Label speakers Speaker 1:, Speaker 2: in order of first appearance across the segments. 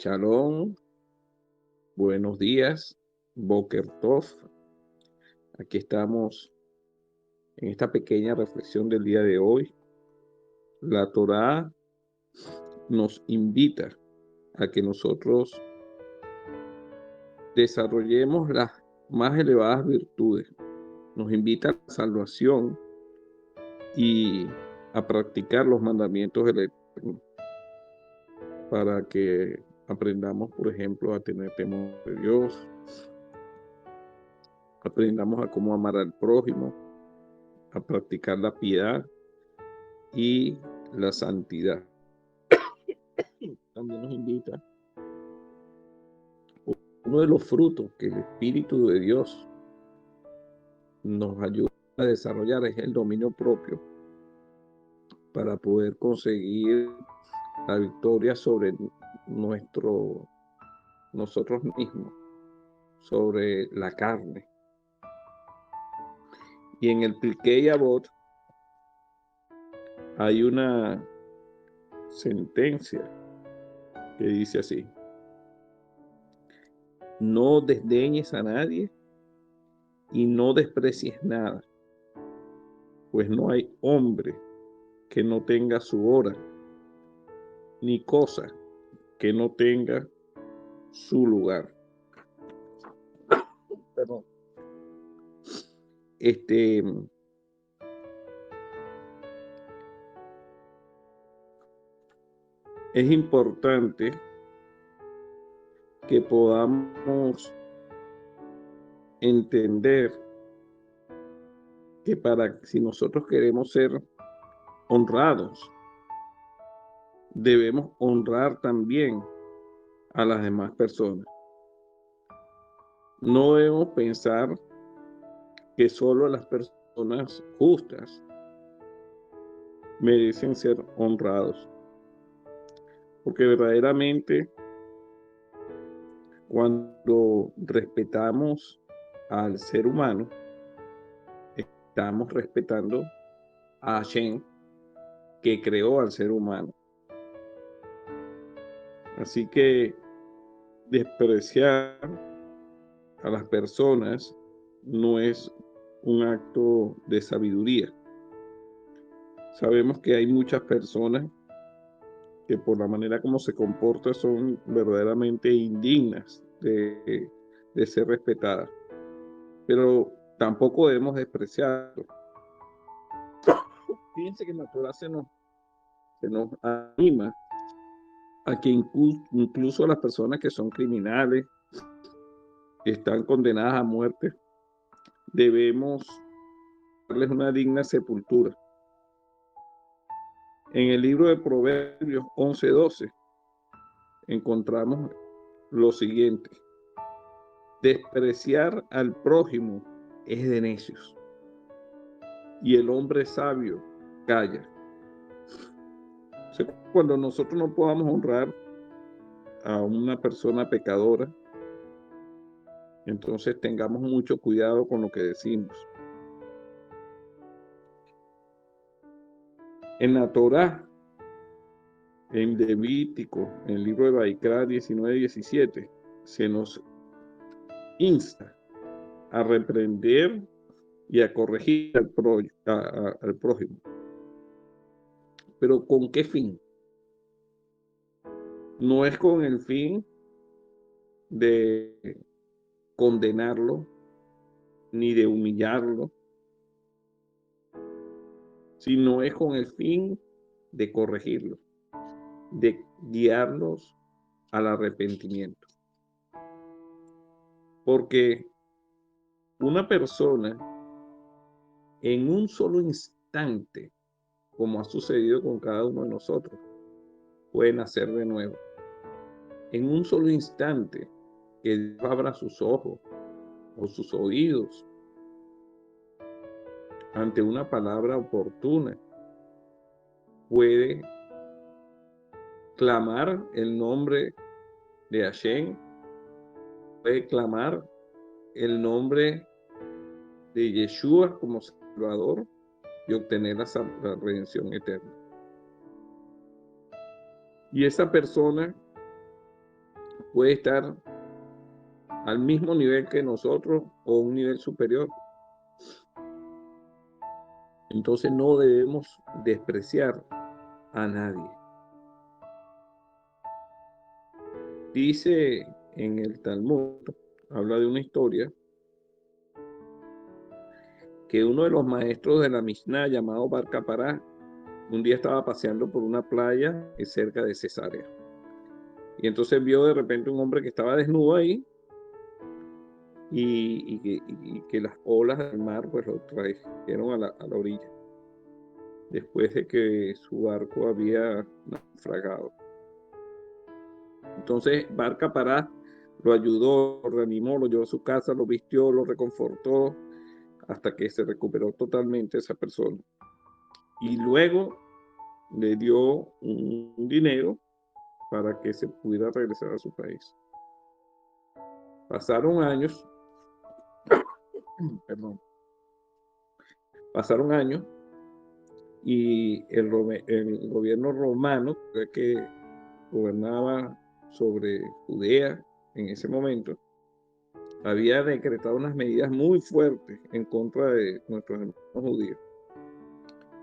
Speaker 1: Shalom, buenos días, Boker Tov. Aquí estamos en esta pequeña reflexión del día de hoy. La Torá nos invita a que nosotros desarrollemos las más elevadas virtudes. Nos invita a la salvación y a practicar los mandamientos del Eterno para que aprendamos, por ejemplo, a tener temor de Dios, aprendamos a cómo amar al prójimo, a practicar la piedad y la santidad. También nos invita uno de los frutos que el Espíritu de Dios nos ayuda a desarrollar es el dominio propio para poder conseguir la victoria sobre nosotros mismos, sobre la carne. Y en el Pirkei Avot hay una sentencia que dice así: no desdeñes a nadie y no desprecies nada, pues no hay hombre que no tenga su hora, ni cosa que no tenga su lugar. Perdón. Es importante que podamos entender que si nosotros queremos ser honrados, debemos honrar también a las demás personas. No debemos pensar que solo las personas justas merecen ser honrados, porque verdaderamente cuando respetamos al ser humano, estamos respetando a Hashem, que creó al ser humano. Así que despreciar a las personas no es un acto de sabiduría. Sabemos que hay muchas personas que por la manera como se comportan son verdaderamente indignas de ser respetadas, pero tampoco debemos despreciarlo. Fíjense que en la Torá se nos anima a que incluso las personas que son criminales, que están condenadas a muerte, debemos darles una digna sepultura. En el libro de Proverbios 11:12 encontramos lo siguiente: despreciar al prójimo es de necios, y el hombre sabio calla. O sea, cuando nosotros no podamos honrar a una persona pecadora, entonces tengamos mucho cuidado con lo que decimos. En la Torá, en Levítico, en el libro de Vaikra 19:17, se nos insta a reprender y a corregir al prójimo. ¿Pero con qué fin? No es con el fin de condenarlo ni de humillarlo, sino es con el fin de corregirlo, de guiarlos al arrepentimiento. Porque una persona en un solo instante, como ha sucedido con cada uno de nosotros, puede nacer de nuevo. En un solo instante que Dios abra sus ojos o sus oídos ante una palabra oportuna, puede clamar el nombre de Hashem, puede clamar el nombre de Yeshua como Salvador y obtener la redención eterna. Y esa persona puede estar al mismo nivel que nosotros o un nivel superior. Entonces no debemos despreciar a nadie. Dice en el Talmud, habla de una historia, que uno de los maestros de la Mishnah, llamado Bar Kapará, un día estaba paseando por una playa cerca de Cesarea. Y entonces vio de repente un hombre que estaba desnudo ahí y que las olas del mar pues lo trajeron a la orilla, después de que su barco había naufragado. Entonces Bar Kapará lo ayudó, lo reanimó, lo llevó a su casa, lo vistió, lo reconfortó, hasta que se recuperó totalmente esa persona. Y luego le dio un dinero para que se pudiera regresar a su país. Pasaron años, perdón, pasaron años y el gobierno romano, que gobernaba sobre Judea en ese momento, había decretado unas medidas muy fuertes en contra de nuestros hermanos judíos.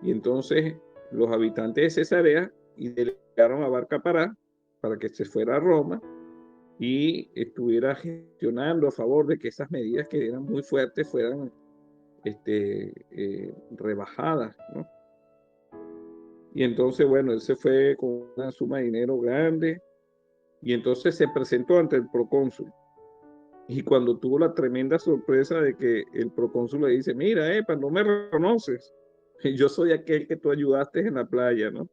Speaker 1: Y entonces los habitantes de Cesarea delegaron a Bar Kapará para que se fuera a Roma y estuviera gestionando a favor de que esas medidas, que eran muy fuertes, fueran rebajadas, ¿no? Y entonces, bueno, él se fue con una suma de dinero grande y entonces se presentó ante el procónsul. Y cuando tuvo la tremenda sorpresa de que el procónsul le dice: mira, no me reconoces, yo soy aquel que tú ayudaste en la playa, ¿no?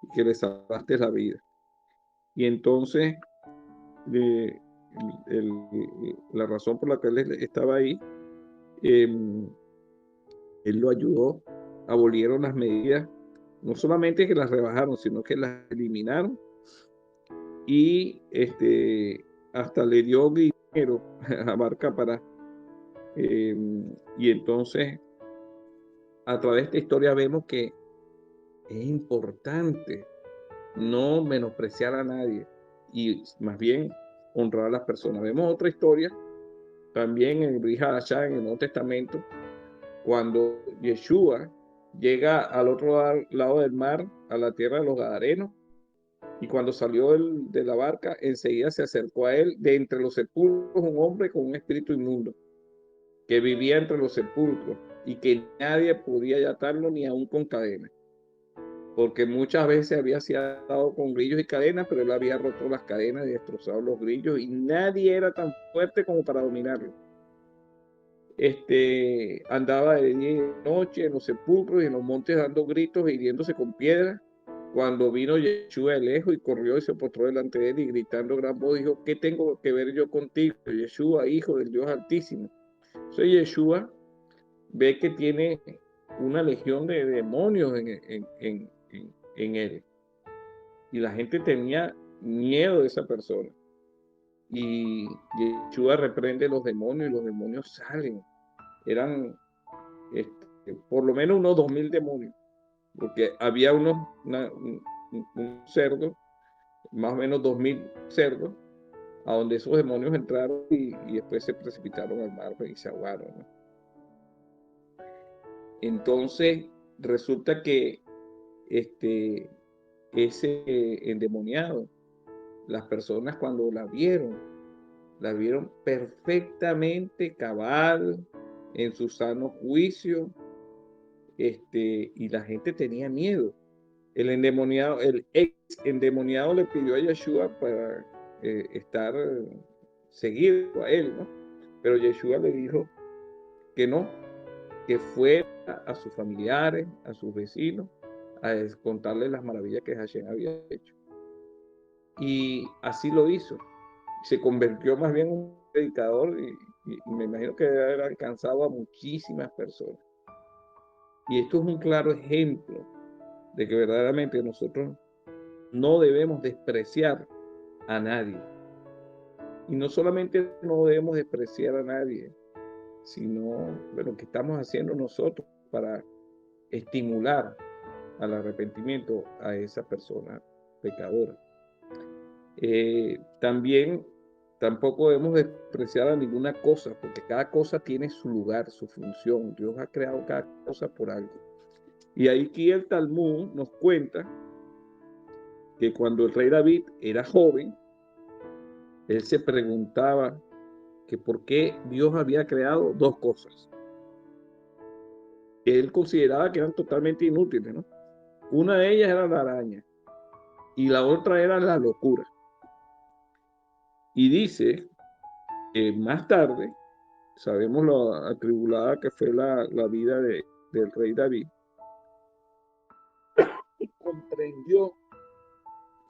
Speaker 1: Y que le salvaste la vida. Y entonces, eh, la razón por la que él estaba ahí, él lo ayudó, abolieron las medidas, no solamente que las rebajaron, sino que las eliminaron, y hasta le dio dinero a Bar Kapará. Y entonces, a través de esta historia vemos que es importante no menospreciar a nadie y más bien honrar a las personas. Vemos otra historia también en Brit Hadashah, en el Nuevo Testamento, cuando Yeshua llega al otro lado del mar, a la tierra de los Gadarenos, y cuando salió de la barca, enseguida se acercó a él de entre los sepulcros un hombre con un espíritu inmundo, que vivía entre los sepulcros y que nadie podía atarlo ni aún con cadenas, porque muchas veces había sido atado con grillos y cadenas, pero él había roto las cadenas y destrozado los grillos, y nadie era tan fuerte como para dominarlo. Andaba de día y de noche en los sepulcros y en los montes dando gritos e hiriéndose con piedras. Cuando vino Yeshua de lejos y corrió y se postró delante de él y gritando gran voz dijo: ¿qué tengo que ver yo contigo, Yeshua, hijo del Dios Altísimo? Entonces Yeshua ve que tiene una legión de demonios en él, y la gente tenía miedo de esa persona. Y Yeshua reprende los demonios y los demonios salen. Eran por lo menos unos 2000 demonios, porque había un cerdo, más o menos 2000 cerdos, a donde esos demonios entraron y después se precipitaron al mar y se ahogaron, ¿no? Entonces resulta que ese endemoniado, las personas cuando la vieron perfectamente cabal, en su sano juicio, y la gente tenía miedo. El ex endemoniado le pidió a Yeshua para seguido a él, ¿no? Pero Yeshua le dijo que no, que fuera a sus familiares, a sus vecinos, a contarles las maravillas que Hashem había hecho. Y así lo hizo. Se convirtió más bien en un predicador y me imagino que debe haber alcanzado a muchísimas personas. Y esto es un claro ejemplo de que verdaderamente nosotros no debemos despreciar a nadie. Y no solamente no debemos despreciar a nadie, sino lo que estamos haciendo nosotros para estimular al arrepentimiento a esa persona pecadora. También tampoco debemos despreciar a ninguna cosa, porque cada cosa tiene su lugar, su función. Dios ha creado cada cosa por algo. Y aquí el Talmud nos cuenta que cuando el rey David era joven, él se preguntaba que por qué Dios había creado dos cosas que él consideraba que eran totalmente inútiles, ¿no? Una de ellas era la araña y la otra era la locura. Y dice que más tarde, sabemos lo atribulada que fue la vida del rey David, y comprendió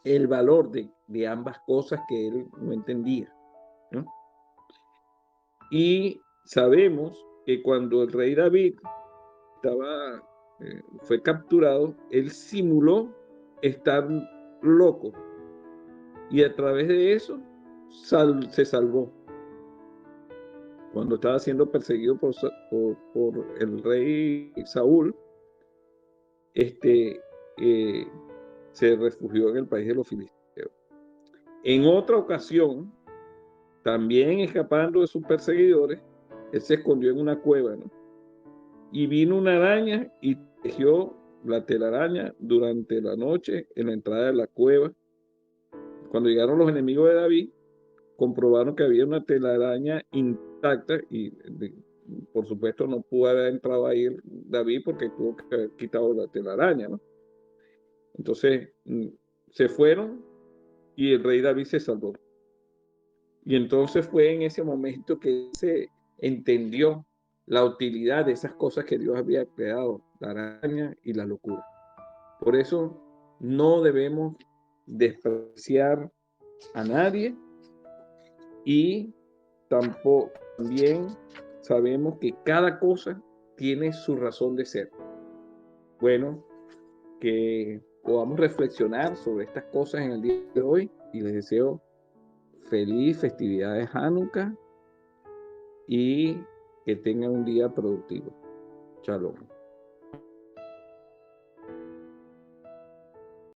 Speaker 1: el valor de ambas cosas que él no entendía, ¿no? Y sabemos que cuando el rey David fue capturado, él simuló estar loco y a través de eso se salvó. Cuando estaba siendo perseguido por el rey Saúl, se refugió en el país de los filisteos. En otra ocasión, también escapando de sus perseguidores, él se escondió en una cueva, ¿no? Y vino una araña y tejió la telaraña durante la noche en la entrada de la cueva. Cuando llegaron los enemigos de David, comprobaron que había una telaraña intacta y, por supuesto, no pudo haber entrado ahí David porque tuvo que haber quitado la telaraña, ¿no? Entonces, se fueron y el rey David se salvó. Y entonces fue en ese momento que se entendió la utilidad de esas cosas que Dios había creado, la araña y la locura. Por eso no debemos despreciar a nadie y también sabemos que cada cosa tiene su razón de ser. Bueno, que podamos reflexionar sobre estas cosas en el día de hoy y les deseo feliz festividad de Hanukkah y que tengan un día productivo. Shalom.